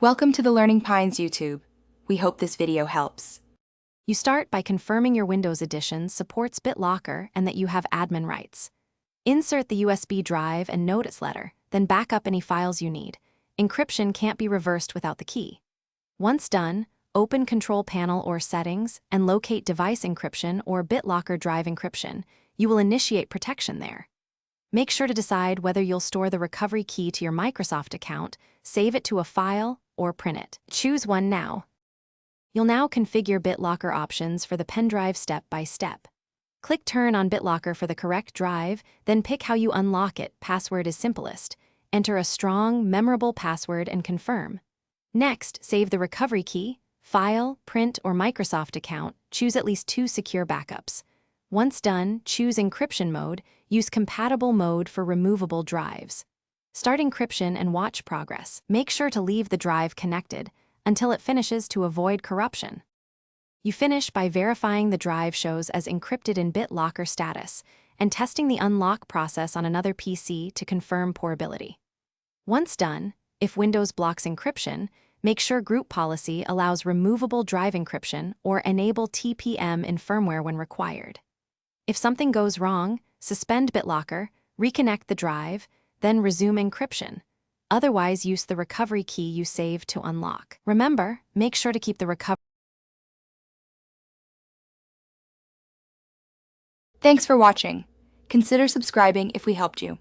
Welcome to the Learning Pines YouTube. We hope this video helps. You start by confirming your Windows edition supports Bitlocker and that you have admin rights. Insert the USB drive and notice letter, then back up any files you need. Encryption can't be reversed without the key. Once done, open Control Panel or Settings and locate Device Encryption or Bitlocker Drive Encryption. You will initiate protection there. Make sure to decide whether you'll store the recovery key to your Microsoft account, save it to a file, or print it. Choose one now. You'll now configure Bitlocker options for the Pendrive step by step. Click Turn on Bitlocker for the correct drive, then pick how you unlock it. Password is simplest. Enter a strong, memorable password and confirm. Next, save the recovery key, file, print, or Microsoft account. Choose at least 2 secure backups. Once done, choose encryption mode. Use compatible mode for removable drives. Start encryption and watch progress. Make sure to leave the drive connected until it finishes to avoid corruption. You finish by verifying the drive shows as encrypted in Bitlocker status and testing the unlock process on another PC to confirm portability. Once done, if Windows blocks encryption, make sure Group Policy allows removable drive encryption or enable TPM in firmware when required. If something goes wrong, suspend Bitlocker, reconnect the drive, then resume encryption. Otherwise, use the recovery key you saved to unlock. Remember, make sure to keep the recovery. Thanks for watching. Consider subscribing if we helped you.